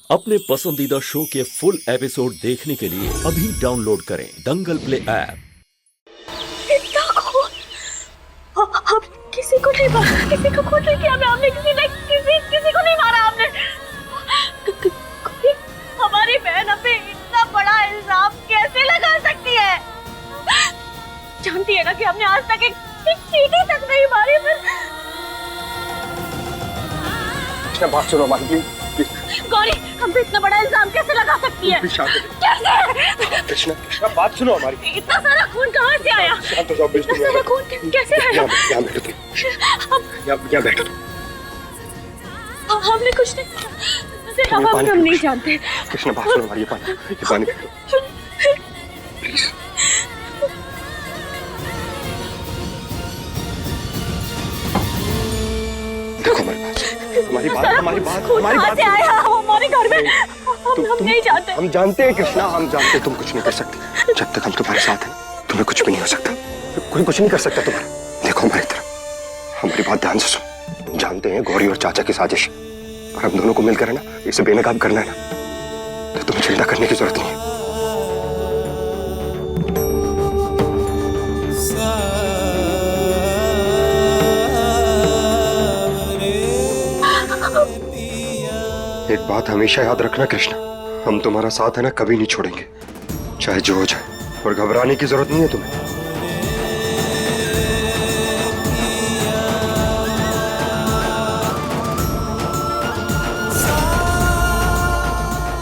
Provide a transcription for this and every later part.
अपने पसंदीदा शो के फुल एपिसोड देखने के लिए अभी डाउनलोड करें दंगल प्ले ऐप। इतना खून! हमने किसी को नहीं मारा, किसी को खून नहीं किया, हमने किसी को नहीं मारा हमने। हमारी बहन पे इतना बड़ा इल्जाम कैसे लगा सकती है? जानती है ना कि हमने आज तक एक चींटी तक नहीं मारी। कृष्णा बात सुनो हमारी। गौरी, हम पे इतना बड़ा इल्जाम कैसे लगा सकती है? कैसे? कृष्णा बात सुनो हमारी। इतना सारा खून कहाँ से आया? शांत हो जाओ, इतना सारा खून कैसे आया? यहाँ बैठो तुम। यहाँ बैठो तुम। हमने कुछ नहीं किया। हम नहीं जानते। कृष्णा बात सुनो हमारी। ये पानी देखो हमारी बात आया हमारे घर में। हम नहीं जानते। हम जानते हैं कृष्णा, हम जानते। तुम कुछ नहीं कर सकते। जब तक हम तुम्हारे साथ हैं तुम्हें कुछ भी नहीं हो सकता। कोई कुछ नहीं कर सकता तुम्हारा। देखो हमारी तरफ, हमारी बात ध्यान से सुनो। हम जानते हैं गौरी और चाचा की साजिश, और हम दोनों को मिलकर है ना इसे बेनकाब करना है ना, तो तुम्हें चिंता करने की जरूरत नहीं है। एक बात हमेशा याद रखना कृष्णा, हम तुम्हारा साथ है ना कभी नहीं छोड़ेंगे, चाहे जो हो जाए। और घबराने की जरूरत नहीं है तुम्हें।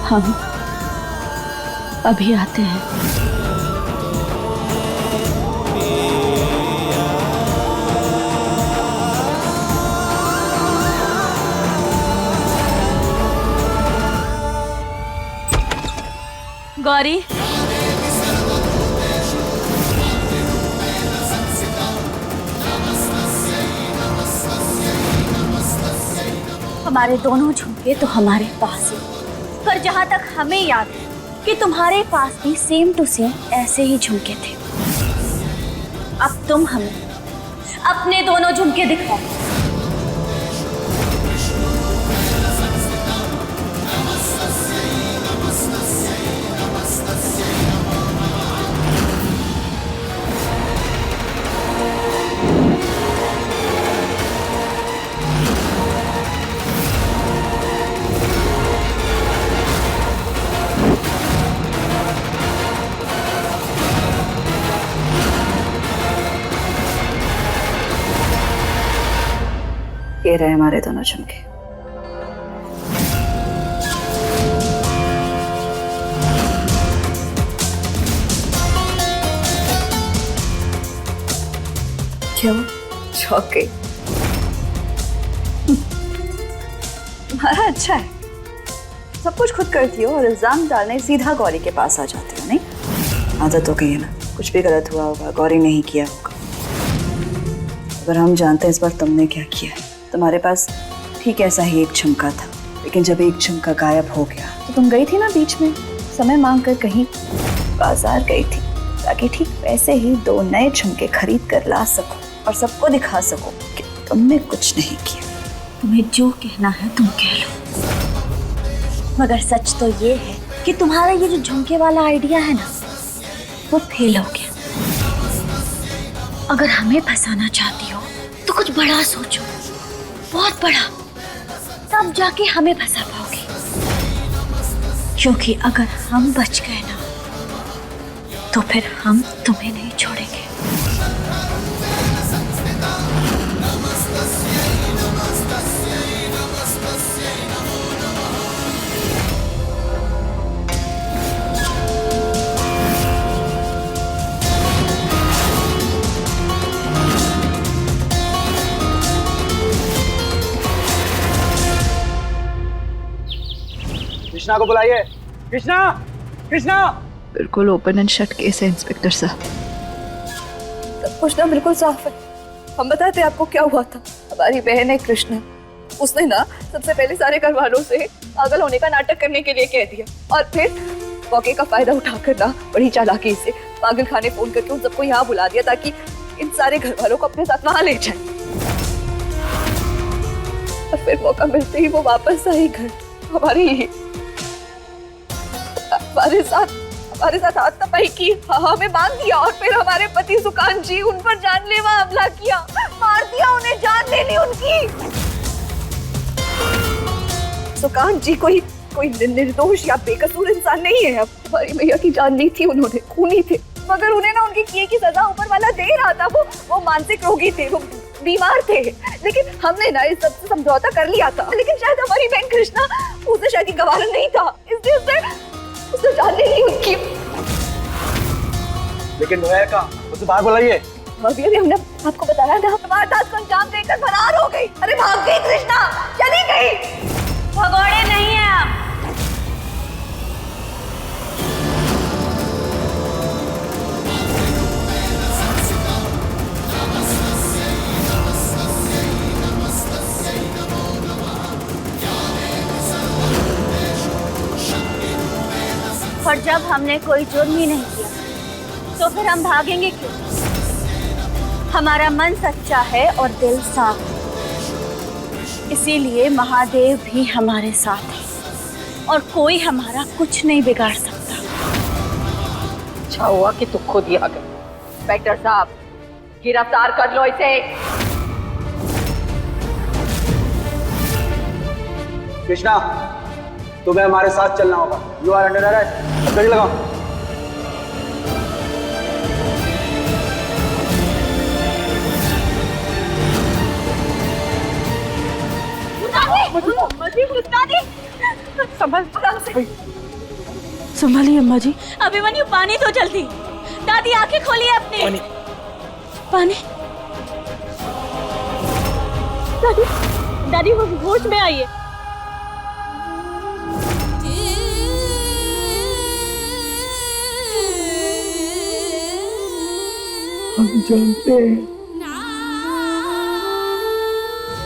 हम अभी आते हैं। गौरी, हमारे दोनों झुमके तो हमारे पास ही, पर जहां तक हमें याद है कि तुम्हारे पास भी सेम टू सेम ऐसे ही झुमके थे। अब तुम हमें अपने दोनों झुमके दिखाओ। ये रहे हमारे दोनों झुमके। क्यों चौंक गई? तुम्हारा अच्छा है, सब कुछ खुद करती हो और इल्जाम डालने सीधा गौरी के पास आ जाती हो। नहीं, आदत हो गई है ना, कुछ भी गलत हुआ होगा गौरी ने ही किया होगा। अगर हम जानते हैं इस बार तुमने क्या किया है। तुम्हारे पास ठीक ऐसा ही एक झुमका था, लेकिन जब एक झुमका गायब हो गया तो तुम गई थी ना बीच में समय मांग कर कहीं बाजार गई थी, ताकि ठीक वैसे ही दो नए झुमके खरीद कर ला सको और सबको दिखा सको कि तुमने कुछ नहीं किया। तुम्हें जो कहना है तुम कह लो, मगर सच तो ये है कि तुम्हारा ये जो झुमके वाला आइडिया है ना, वो फेल हो गया। अगर हमें फंसाना चाहती हो तो कुछ बड़ा सोचो, बहुत बड़ा, तब जाके हमें फंसा पाओगे। क्योंकि अगर हम बच गए ना, तो फिर हम तुम्हें नहीं छोड़ेंगे। कृष्णा को बुलाइए। कृष्णा, कृष्णा। बिल्कुल ओपन एंड शट केस है इंस्पेक्टर साहब। सब कुछ ना बिल्कुल साफ है। हम बताते आपको क्या हुआ था। हमारी बहन है कृष्णा, उसने ना सबसे पहले सारे घर वालों से पागल होने का नाटक करने के लिए कह दिया, और फिर मौके का फायदा उठाकर ना बड़ी चालाकी से पागल खाने फोन करके उन सबको यहाँ बुला दिया ताकि इन सारे घर वालों को अपने साथ वहां ले जाए। और फिर मौका मिलते ही वो वापस आई घर, हमारे ही। हमारे साथ हाथापाई की, हमें बांध दिया और फिर हमारे पति सुकांत जी उन पर जानलेवा हमला किया, मार दिया उन्हें, जान ले ली उनकी। सुकांत जी कोई निर्दोष या बेकसूर इंसान नहीं है। अब हमारी मैया की जान ली थी उन्होंने, खूनी थे, मगर उन्हें ना उनके किए की सजा ऊपर वाला दे रहा था। वो मानसिक रोगी थे, वो बीमार थे, लेकिन हमने ना इस सबसे समझौता कर लिया था। लेकिन शायद हमारी बहन कृष्णा, उसे शायद गवारा नहीं था, इसलिए उसने जान ले ली उनकी। लेकिन वो है कहाँ? उसे बाहर बुलाइए। अभी हमने आपको बताया था, हमारे साथ को अंजाम देकर फरार हो गई। अरे भाग गई कृष्णा, चली गई। भगोड़े नहीं है आप। और जब हमने कोई जुर्म ही नहीं किया तो फिर हम भागेंगे क्यों? हमारा मन सच्चा है और दिल साफ है, इसीलिए महादेव भी हमारे साथ है और कोई हमारा कुछ नहीं बिगाड़ सकता। अच्छा हुआ कि तू खुद ही आ गई। इंस्पेक्टर साहब, गिरफ्तार कर लो इसे। कृष्णा, तुम्हें हमारे साथ चलना होगा। You are under arrest. गाड़ी लगाओ। संभालिए अम्मा जी। अभिमन्यु, पानी तो जल्दी। दादी आंखें खोलिए अपनी। पानी। दादी होश में आइए। हम जानते हैं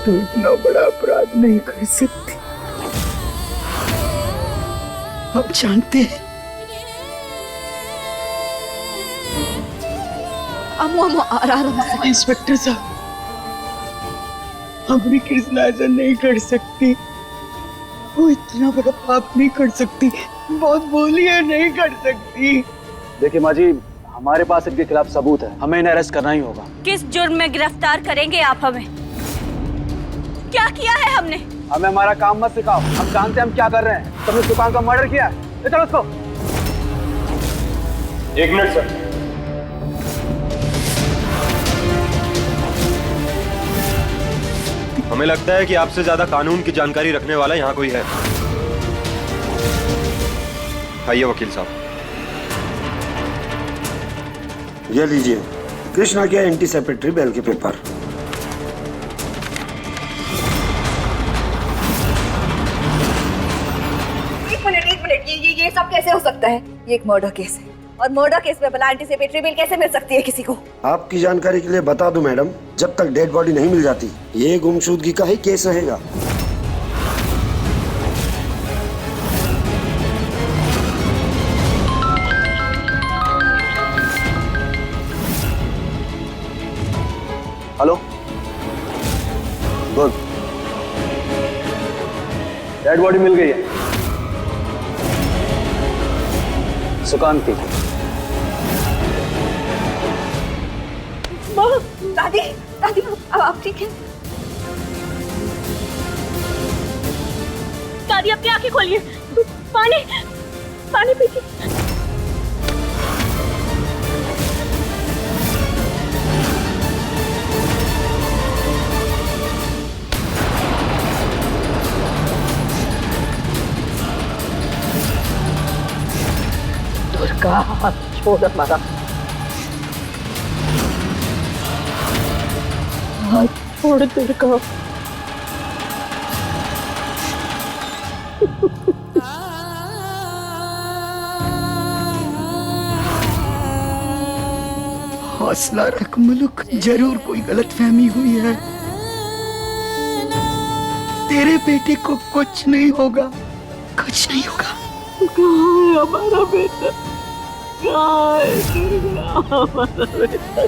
तो इतना बड़ा अपराध नहीं कर सकती। हम जानते हैं इंस्पेक्टर साहब, हमारी कृष्णा ऐसा नहीं कर सकती। वो इतना बड़ा पाप नहीं कर सकती। बहुत बोलिए, नहीं कर सकती। देखिए माँ जी, हमारे पास इनके खिलाफ सबूत है, हमें इन्हें अरेस्ट करना ही होगा। किस जुर्म में गिरफ्तार करेंगे आप हमें? क्या किया है हमने? हमें हमारा काम मत सिखाओ, हम जानते हैं हम क्या कर रहे हैं। तुमने सुकांत का मर्डर किया है। ले चलो उसको। एक मिनट सर। हमें लगता है कि आपसे ज्यादा कानून की जानकारी रखने वाला यहाँ कोई है। आइए वकील साहब। ये लीजिए कृष्णा के एंटी सेपेटरी बेल के पेपर। एक मिनट, ये सब कैसे हो सकता है? ये एक मर्डर केस है और मर्डर केस में भला एंटीसिपेटरी बेल कैसे मिल सकती है किसी को? आपकी जानकारी के लिए बता दूं मैडम, जब तक डेड बॉडी नहीं मिल जाती ये गुमशुदगी का ही केस रहेगा। Hello, good. डेड बॉडी मिल गई है सुकांत की। दादी, अब आप ठीक हैं? दादी अपनी आंखें खोलिए। पानी पीजिए। दुर्गा, हाथ छोड़ हमारा। हाथ छोड़ दुर्गा। हौसला रख मुलुक, जरूर कोई गलतफहमी हुई है। तेरे बेटे को कुछ नहीं होगा, कुछ नहीं होगा। कहाँ है हमारा बेटा? कहाँ है हमारा बेटा?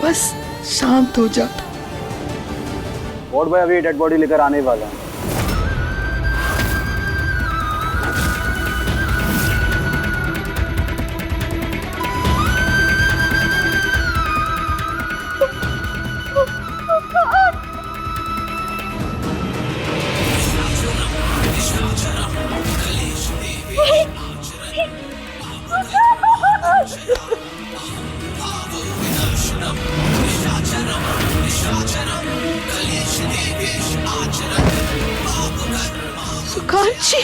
बस शांत हो जा। वार्ड बॉय अभी डेड बॉडी लेकर आने वाला है। कांची,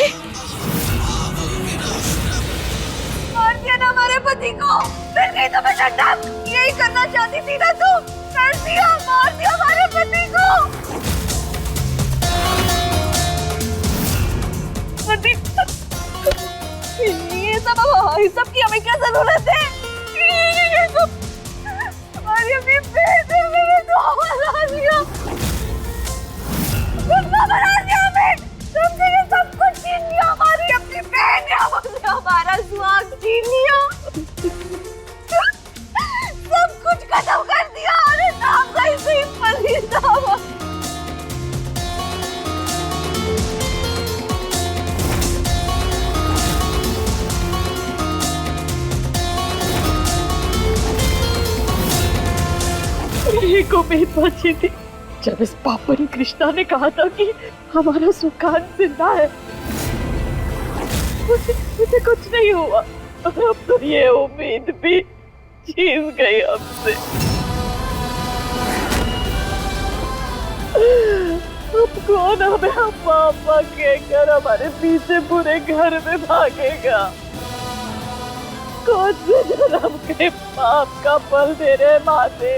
मार दिया ना हमारे पति को। फिर गई तो मैं डंडा, यही करना चाहती थी ना तू, कर दिया, मार दिया हमारे पति को। ये सब की हमें क्या जरूरत है? ये सब हमारी अपनी बहन है, मैंने तो बना दिया, बना दिया हमें। तुमने ये सब कुछ छीन लिया, हमारी अपनी बहन है, हमने हमारा सुहाग छीन लिया, सब कुछ खत्म कर दिया। अरे नाम कैसे पति साहब, एक उम्मीद बची थी जब इस पापड़ी कृष्णा ने कहा था कि हमारा सुखान जिंदा है। उसे कुछ नहीं हुआ, अब तो ये उम्मीद भी छीन गई हमसे। अब कौन हमें पापा कहकर हमारे पीछे पूरे घर में भागेगा? कौन से जन्म के पाप का फल मेरे माथे?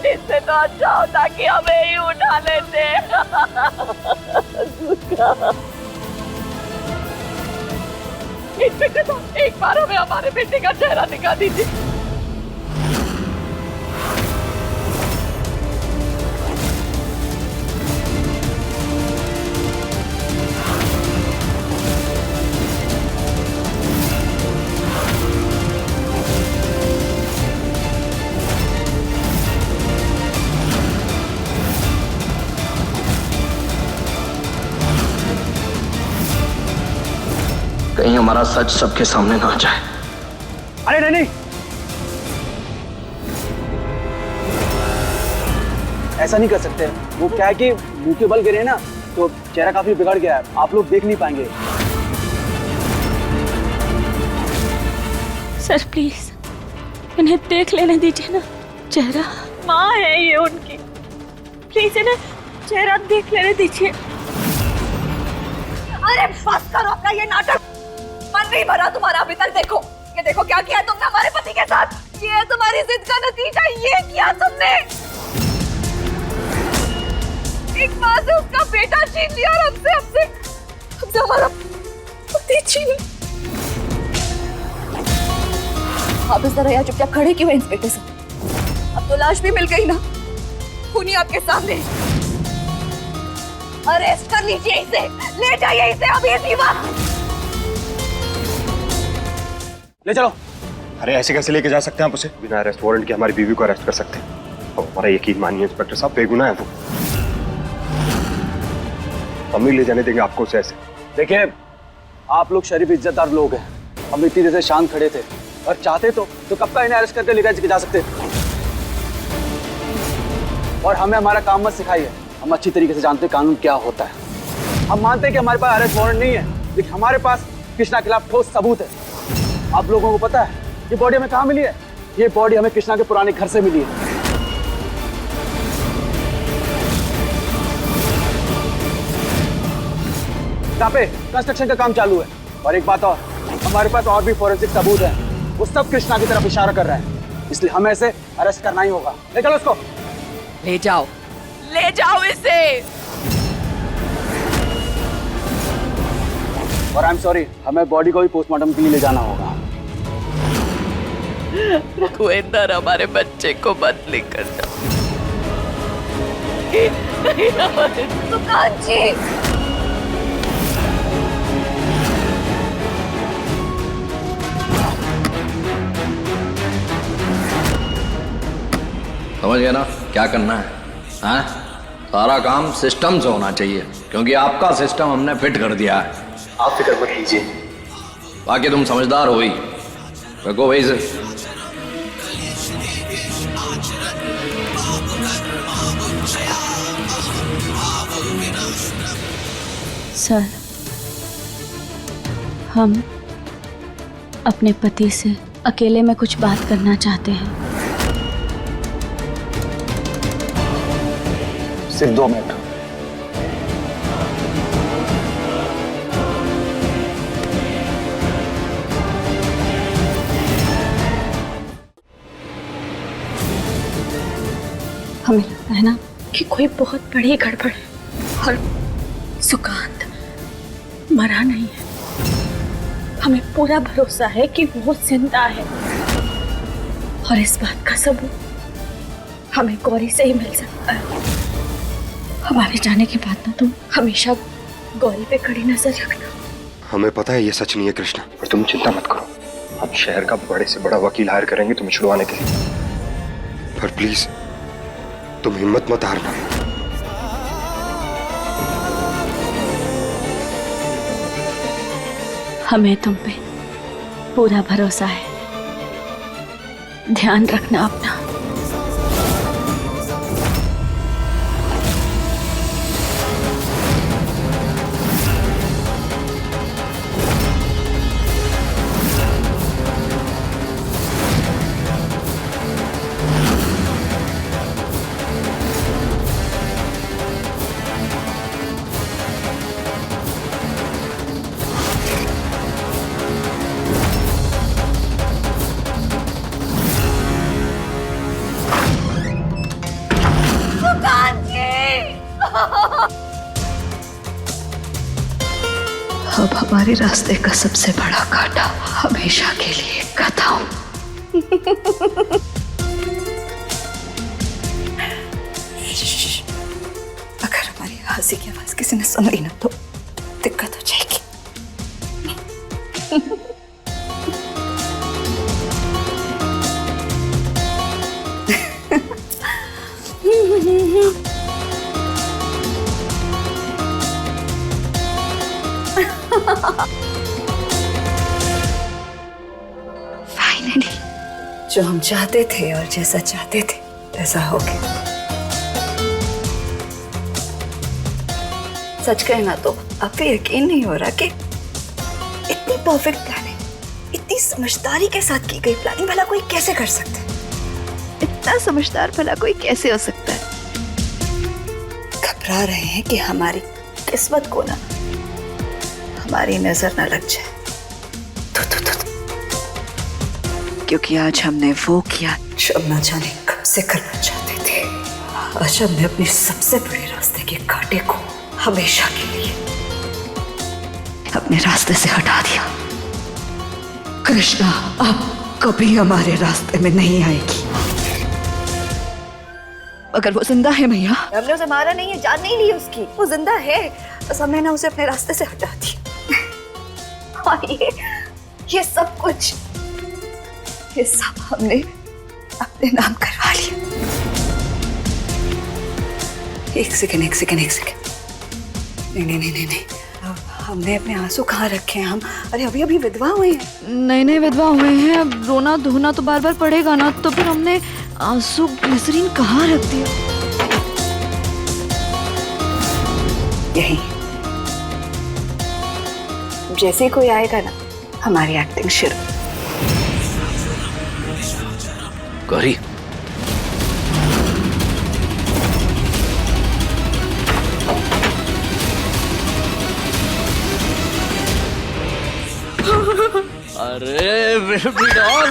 इससे तो अच्छा होता कि हमें ही उठा लेते। इंस्पेक्टर साहब, एक बार हमें हमारे बेटे का चेहरा दिखा दीजिए। कहीं हमारा सच सबके सामने ना आ जाए। अरे नहीं नहीं, ऐसा नहीं कर सकते। वो क्या है कि मुंह के बल गिरे ना, तो चेहरा काफी बिगड़ गया है, आप लोग देख नहीं पाएंगे। सर प्लीज इन्हें देख लेने दीजिए ना, चेहरा माँ है ये उनकी, प्लीज इन्हें चेहरा देख लेने दीजिए। अरे बस करो अपना ये नाटक, मन नहीं भरा तुम्हारा अभी तक। देखो ये देखो क्या किया तुमने हमारे पति के साथ, ये है तुम्हारी जिद का नतीजा, ये किया तुमने। एक माँ से उसका बेटा छीन लिया और हमसे हमारा पति छीन। आप इस तरह यहाँ चुपचाप खड़े क्यों हैं इंस्पेक्टर साहब? अब तो लाश भी मिल गई ना, खूनी आपके सामने। अरेस्ट कर लीजिए इसे, ले जाइए इसे अभी इसी वक्त। ले चलो। अरे ऐसे कैसे लेके जा सकते हैं आप उसे? बिना अरेस्ट वारंट के हमारी बीवी को अरेस्ट कर सकते हैं? तो हमारा यकीन मानिए इंस्पेक्टर साहब, बेगुनाह है वो। हम नहीं ले जाने देंगे आपको उसे ऐसे। देखिए, आप लोग शरीफ इज्जतदार लोग हैं, हम इतनी देर से शांत खड़े थे, और चाहते तो कब का इन्हें अरेस्ट करके ले जा सकते। और हमें हमारा काम मत सिखाइए, हम अच्छी तरीके से जानते हैं कानून क्या होता है। हम मानते हैं कि हमारे पास अरेस्ट वारंट नहीं है, लेकिन हमारे पास कृष्णा के खिलाफ ठोस सबूत है। आप लोगों को पता है ये बॉडी हमें कहाँ मिली है? ये बॉडी हमें कृष्णा के पुराने घर से मिली है। यहाँ पे कंस्ट्रक्शन का काम चालू है, और एक बात और, हमारे पास और भी फोरेंसिक सबूत हैं, वो सब कृष्णा की तरफ इशारा कर रहे हैं, इसलिए हमें इसे अरेस्ट करना ही होगा। ले चलो उसको, ले जाओ इसे। और आई एम सॉरी, हमें बॉडी को भी पोस्टमार्टम के लिए ले जाना होगा। रघुवेंद्र, हमारे बच्चे को मत लेकर जाओ। सुकांत जी, समझ गए ना क्या करना है? हाँ, सारा काम सिस्टम से होना चाहिए, क्योंकि आपका सिस्टम हमने फिट कर दिया है। आप फिक्र मत कीजिए। बाकी तुम समझदार हो ही, रखो भाई से। सर, हम अपने पति से अकेले में कुछ बात करना चाहते हैं। सिर्फ 2 मिनट। हमें लगता है ना कि कोई बहुत बड़ी गड़बड़ है और सुकांत मरा नहीं है। हमें पूरा भरोसा है कि वो जिंदा है और इस बात का सबूत हमें गौरी से ही मिल सकता है। हमारे जाने के बाद ना तुम हमेशा गौरी पे कड़ी नजर रखना। हमें पता है ये सच नहीं है कृष्णा, और तुम चिंता मत करो। हम शहर का बड़े से बड़ा वकील हायर करेंगे तुम्हें छुड़वाने के लिए, पर प्लीज तुम हिम्मत मत हारना। हमें तुम पे पूरा भरोसा है, ध्यान रखना अपना। अब हमारे रास्ते का सबसे बड़ा कांटा हमेशा के लिए खत्म। अगर हमारी हंसी की आवाज किसी ने सुन ली ना तो दिक्कत हो जाएगी। फाइनली जो हम चाहते थे और जैसा चाहते थे वैसा हो गया। सच कहना तो अब भी यकीन नहीं हो रहा कि इतनी परफेक्ट प्लानिंग, इतनी समझदारी के साथ की गई प्लानिंग भला कोई कैसे कर सकता है? इतना समझदार भला कोई कैसे हो सकता है? घबरा रहे हैं कि हमारी किस्मत को ना हमारी नजर न लग जाए। क्योंकि आज हमने वो किया जो न जाने कब से करना चाहते थे। आज हमने अपने सबसे बड़े रास्ते के कांटे को हमेशा के लिए अपने रास्ते से हटा दिया। कृष्णा अब कभी हमारे रास्ते में नहीं आएगी। अगर वो जिंदा है मैया, हमने उसे मारा नहीं है, जान नहीं ली उसकी, वो जिंदा है, बस हमने ना उसे अपने रास्ते से हटा दिया। और ये सब कुछ, ये सब हमने अपने नाम करवा लिया। एक सेकंड नहीं, हमने अपने आंसू कहाँ रखे हैं? हम अरे अभी अभी विधवा हुए हैं। नए विधवा हुए हैं, अब रोना धोना तो बार बार पड़ेगा ना, तो फिर हमने आंसू ग्लिसरीन कहाँ रख दिया? यही जैसे कोई आएगा ना हमारी एक्टिंग शुरू। गौरी, अरे बेबी डॉल,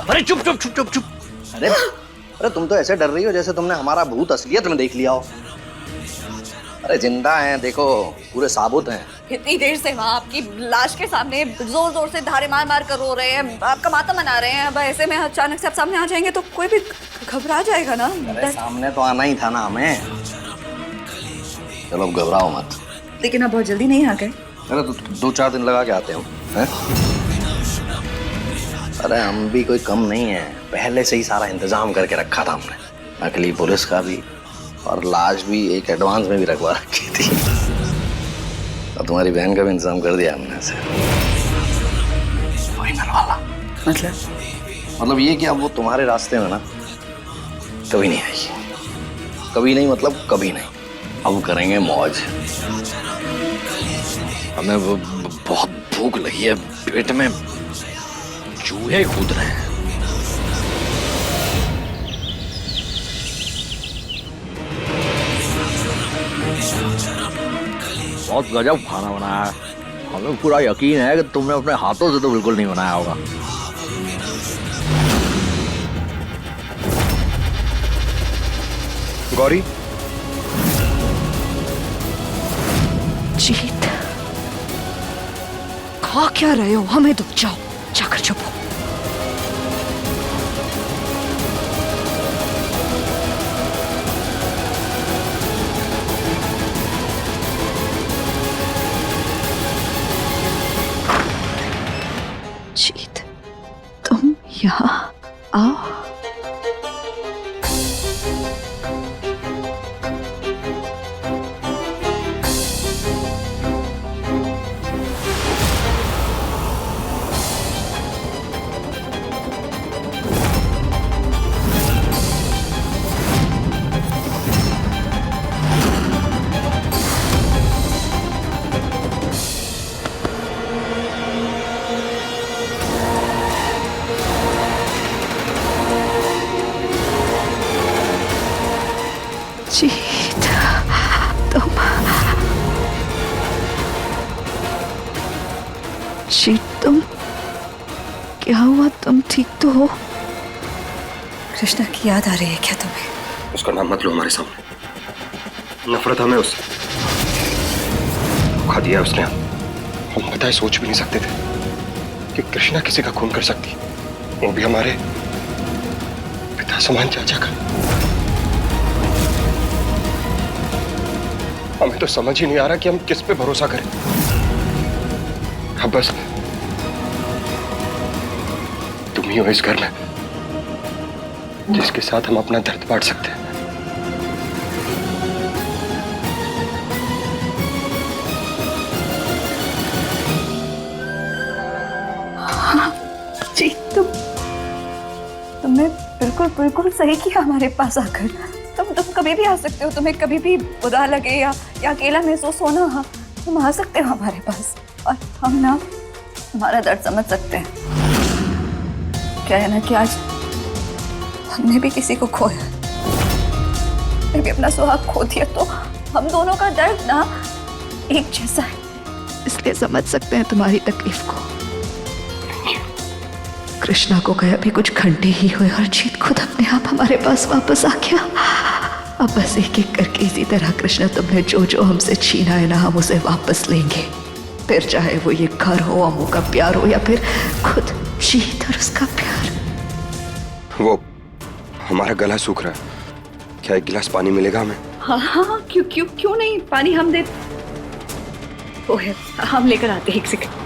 अरे चुप। अरे तुम तो ऐसे डर रही हो जैसे तुमने हमारा भूत असलियत में देख लिया हो। अरे जिंदा हैं, देखो पूरे साबुत हैं। इतनी देर से वहाँ आपकी लाश के सामने जोर जोर से धारे मार कर रो रहे हैं, आपका माता मना रहे हैं। अब ऐसे में अचानक से आप सामने आ जाएंगे तो कोई भी घबरा जाएगा ना। अरे सामने तो आना ही था ना हमें। चलो अब घबराओ मत। लेकिन आप बहुत जल्दी नहीं आ गए। अरे तो 2-4 दिन लगा के आते हो हैं? अरे हम भी कोई कम नहीं है, पहले से ही सारा इंतजाम करके रखा था हमने। नकली पुलिस का भी और लाश भी एक एडवांस में भी रखवा रखी थी। और तुम्हारी बहन का भी इंतजाम कर दिया हमने से, फाइनल वाला। मतलब ये कि अब वो तुम्हारे रास्ते में ना कभी नहीं आएगी। कभी नहीं मतलब कभी नहीं। अब करेंगे मौज। हमें वो बहुत भूख लगी है, पेट में चूहे कूद रहे हैं। बहुत गजब खाना बनाया है। हमें पूरा यकीन है कि तुमने अपने हाथों से तो बिल्कुल नहीं बनाया होगा। गौरी, जीत, खा क्या रहे हो? हमें दो, जाओ जाकर चुप हो। जीत, तुम यहाँ आओ। जीत, तुम, जीत तुम, क्या हुआ? तुम ठीक तो हो? कृष्णा की याद आ रही है क्या तुम्हें? उसका नाम मत लो हमारे सामने। नफरत हमें उससे, धोखा दिया उसने। हम पता है सोच भी नहीं सकते थे कि कृष्णा किसी का खून कर सकती, वो भी हमारे पिता समान चाचा का। हमें तो समझ ही नहीं आ रहा कि हम किस पे भरोसा करें। अब बस तुम ही हो इस घर में जिसके साथ हम अपना दर्द बांट सकते हैं। जी, तुमने बिल्कुल बिल्कुल सही किया हमारे पास आकर। तुम कभी भी आ सकते हो, तुम्हें कभी भी बुरा लगे या अकेला महसूस होना, हाँ तुम आ सकते हो हमारे पास, और हम ना तुम्हारा दर्द समझ सकते हैं। क्या है ना कि आज हमने भी किसी को खोया, मैं भी अपना सुहाग खो दिया, तो हम दोनों का दर्द ना एक जैसा है, इसलिए समझ सकते हैं तुम्हारी तकलीफ को। कृष्णा को गए अभी कुछ घंटे ही हुए और जीत खुद अपने आप हमारे पास वापस आ गया। अब बस एक एक करके इसी तरह कृष्णा तुमने जो जो हमसे छीना है ना, हम उसे वापस लेंगे। फिर चाहे वो ये घर हो, अम्मू का प्यार हो, या फिर खुद जीत और उसका प्यार। वो हमारा गला सूख रहा है, क्या एक गिलास पानी मिलेगा हमें? हाँ हाँ, क्यों नहीं, पानी हम दे, वो है हम लेकर आते हैं, एक सेकंड।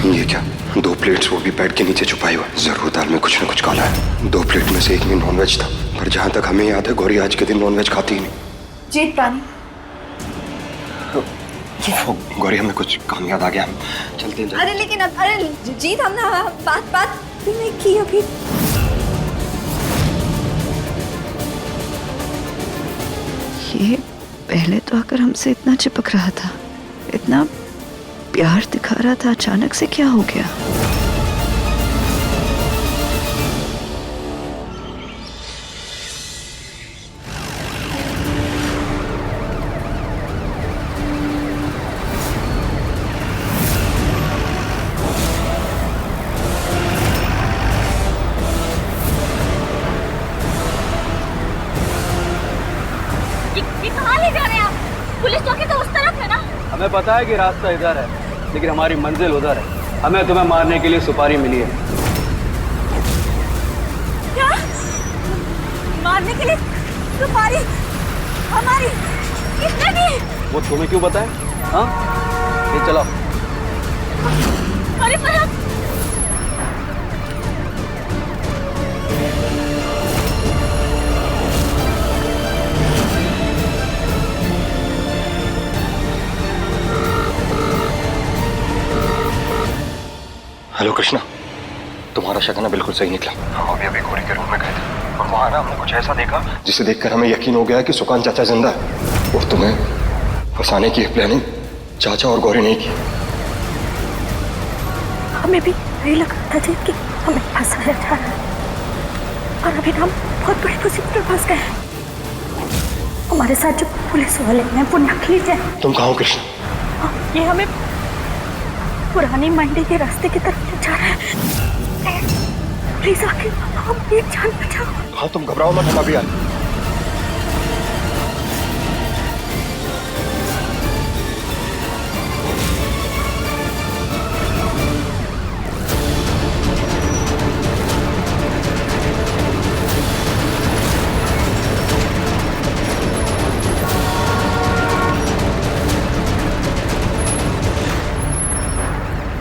ये क्या, 2 प्लेट्स, वो भी बेड के नीचे छुपाई हुआ। जरूर दाल में कुछ न कुछ काला है। 2 प्लेट में से एक में नॉनवेज था, पर जहां तक हमें याद है गौरी आज के दिन नॉनवेज खाती ही नहीं। जीत, पानी। गौरी हमें कुछ काम याद आ गया, हम चलते हैं। अरे लेकिन अब, अरे जीत, हम ना बात नहीं की अभी। ये पहले तो आकर हमसे इतना चिपक रहा था, इतना प्यार दिखा रहा था, अचानक से क्या हो गया? ये कहाँ ले जा रहे हैं आप? पुलिस चौकी तो उस तरफ है ना? हमें पता है कि रास्ता इधर है, लेकिन हमारी मंजिल उधर है। हमें तुम्हें मारने के लिए सुपारी मिली है। क्या? मारने के लिए सुपारी? हमारी? किसने दी? वो तुम्हें क्यों बताए? हाँ, ये चलो। अरे पर हेलो कृष्णा, तुम्हारा शक ना बिल्कुल सही निकला। हम अभी गौरी के रूम में गए थे और वहां ना हमने कुछ ऐसा देखा जिसे देखकर हमें यकीन हो गया कि सुकान चाचा जिंदा है, और तुम्हें फंसाने की प्लानिंग चाचा और गौरी नहीं की। हमें भी यही लग रहा था कि हमें फंसाया जा रहा है, और अभी हम बहुत बड़ी मुसीबत में फंस गए हैं। हमारे साथ जो पुलिस वाले हैं वो नकली थे। तुम कहाँ हो कृष्णा? ये हमें पुरानी मंडी के रास्ते की तरफ ले जा रहे हैं। प्लीज आके हम एक जान बचाओ। हाँ तुम घबराओ मत, हम अभी आए।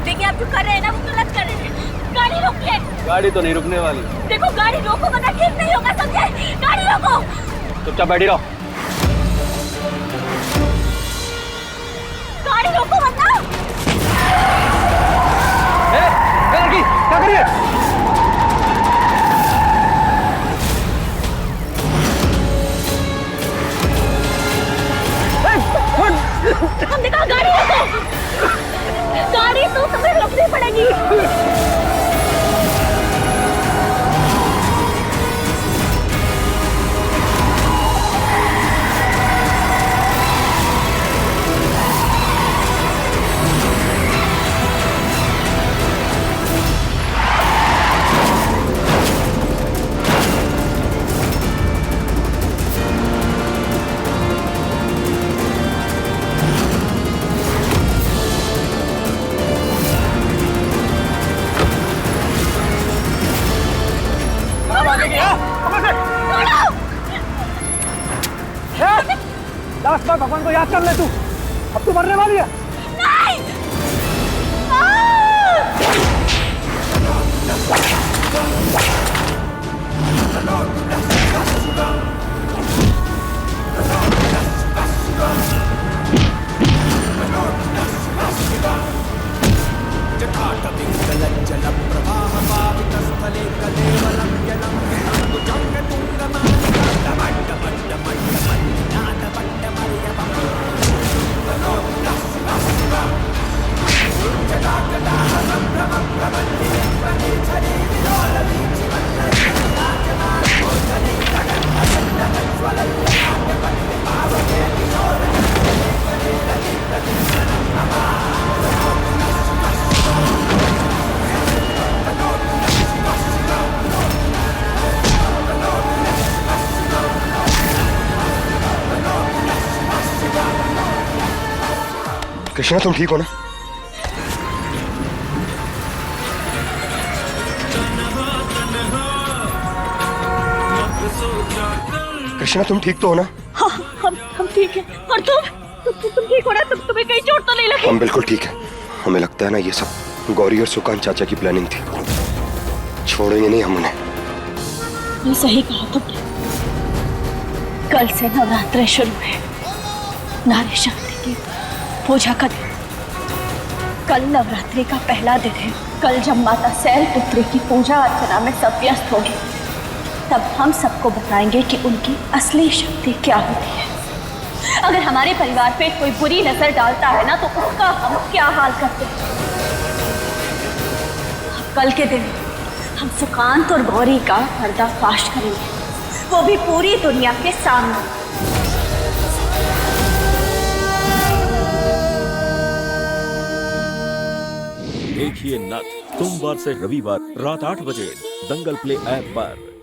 देखिए आप जो कर रहे हैं ना वो गलत कर रहे हैं। गाड़ी रोकिए। गाड़ी तो नहीं रुकने वाली। देखो गाड़ी रोको वरना ठीक नहीं होगा, समझे? गाड़ी रोको। चुपचाप बैठी रहो। गाड़ी रोको वरना। क्या लड़की, क्या कर रही है? हमने कहा गाड़ी रोको। गाड़ी तो तुम्हें रोकनी पड़ेगी। लास्ट बार भगवान को याद कर ले तू। अब तू मरने वाली है। नहीं। कृष्णा तुम ठीक हो ना? कृष्णा तुम ठीक तो हो ना? हाँ हम ठीक हैं। और तुम ठीक हो ना? तुम्हें कहीं चोट तो नहीं लगी? हम बिल्कुल ठीक है। हमें लगता है ना ये सब गौरी और सुकांत चाचा की प्लानिंग थी। छोड़ेंगे नहीं हम उन्हें। ये सही कहा तुमने। कल से नवरात्र शुरू है। नारी शक्ति की पूजा का दिन। कल नवरात्रि का पहला दिन है। कल जब माता शैलपुत्री की पूजा अर्चना में सब व्यस्त होंगे तब हम सबको बताएंगे कि उनकी असली शक्ति क्या होती है। अगर हमारे परिवार पे कोई बुरी नजर डालता है ना तो उसका हम क्या हाल करते हैं। कल के दिन हम सुकांत और गौरी का पर्दाफाश करेंगे, वो भी पूरी दुनिया के सामने। देखिए नथ सोमवार से रविवार रात 8 बजे दंगल प्ले ऐप पर।